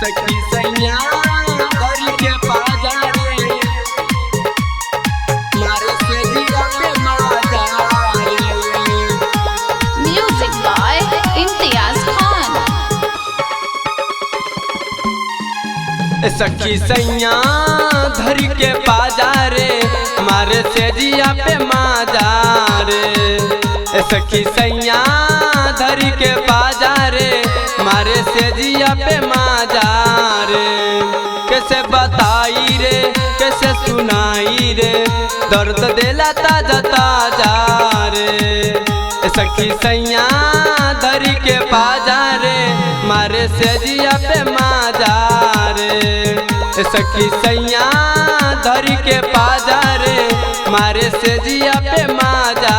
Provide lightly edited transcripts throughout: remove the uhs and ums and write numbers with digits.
सखी सैया धरी के पाजा रे मारे से दिया पे माजा रे। म्यूजिक बाय इम्तियाज खान। सखी सैया धरी के पाजा रे मारे से दिया पे माजा रे। सखी सैया धरी के पाजा रे मारे से जिया पे माजा रे। कैसे बताई रे कैसे सुनाई रे दर्द देला ताजा ताजा रे। सखी सैया धरी के पाजा रे मारे से जिया पे माजा रे। सखी सैया धरी के पाजा रे मारे से जिया पे माजा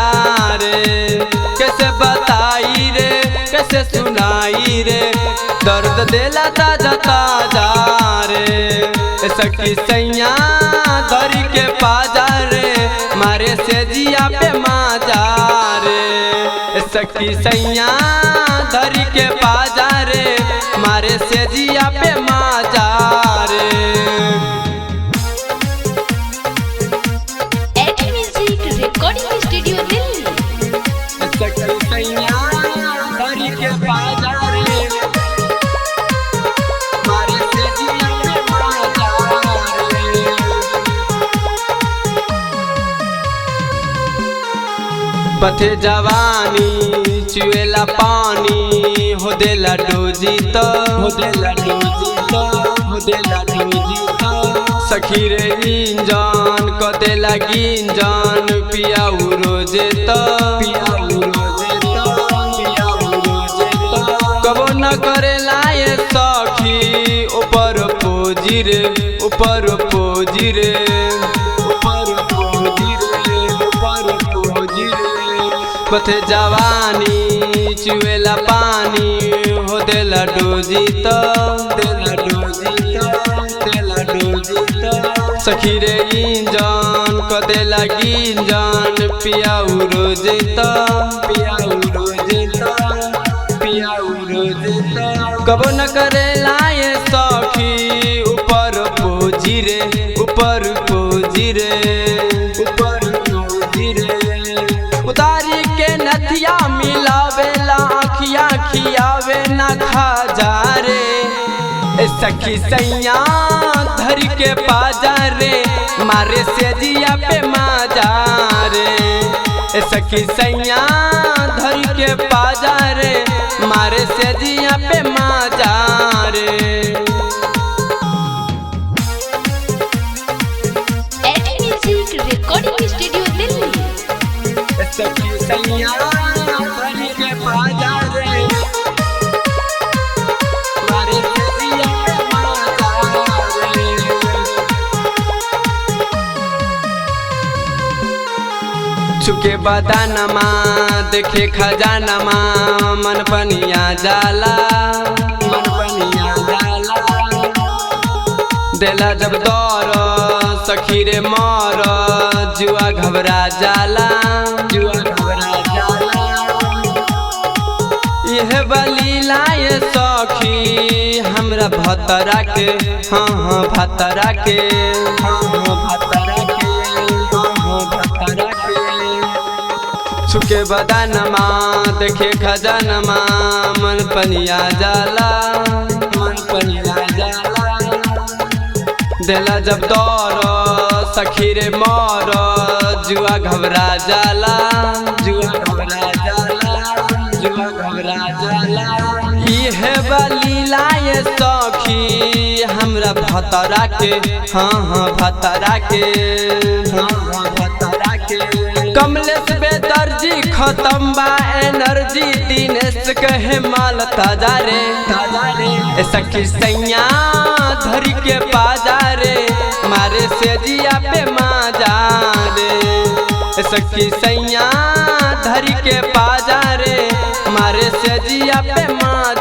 रे। कैसे बताई रे कैसे सुनाई रे दर्द देला ताजा ताजा रे। सखी सैया धरी के पाजा रे मारे से जिया पे माजा रे। सखी सैया धरी के पाजा रे मारे से जिया पे माजा रे। एटी म्यूजिक रिकॉर्डिंग स्टूडियो दिल्ली। सखी सैया धरी के पाजा रे मारे से जिया पे माजा रे। पथे जवानी चुएला पानी हो देला डोजी तो हो देला डोजी तो हो देला डोजी तो। सखी रे इंजन क देला गिंजन पियाऊ रोजे तो पियाऊ रोजे तो पियाऊ रोजे तो। कबो न करेला ये सखी ऊपर पोजी रे ऊपर पोजी रे ऊपर पोजी रे ऊपर पोजी रे। पथे जवानी चुएला पानी हो देला डोजी तो देला डोजी तो देला डोजी तो। सखी रे इंजन क देला गिंजन पियाऊ रोजे तो पियाऊ रोजे तो पियाऊ रोजे तो। कबो न करेला ये सखी ऊपर पोजी रे ऊपर पोजी रे ऊपर पोजी रे। उतारी के नथिया मिलावेला आँखिया खियावे ना खा जा रे। सखी सैया धरी के पाजा रे मारे से जिया पे माजा रे। सखी सैया धरी के पाजा रे मारे से जिया पे माजा रे। एटी म्यूजिक रिकॉर्डिंग स्टूडियो दिल्ली। सखी सैया धरी के पाजा रे मारे से जिया पे माजा रे। छुके बदानमा देखे खजानमा मन पनिया जाला मन पनिया जाला। देला जब दौर सखी रे मोर जुआ घबरा जाला जुआ घबरा जाला। यह बलीला ये सखी हमरा भतरा के हाँ हाँ भतरा के हाँ हाँ भतरा के हाँ हाँ भतरा के। छुके बदानमा देखे खजानमा मन पनिया जाला मन पनिया जाला। देला जब दौर सखी रे मोर जुआ घबरा जाला जुआ घबरा जाला जुआ घबरा जाला। यह बलीला ये सखी हमरा भतरा के हाँ हाँ भतरा के हाँ हाँ भतरा के। कमलेश बेदर्जी खत्म बा एनर्जी दिनेश कहे माल ताजा रे ताजा रे। सखी सैया धरी के पाजा रे मारे से जिया पे माजा रे। सखी सैया धरी के पाजा रे मारे से जिया पे माजा।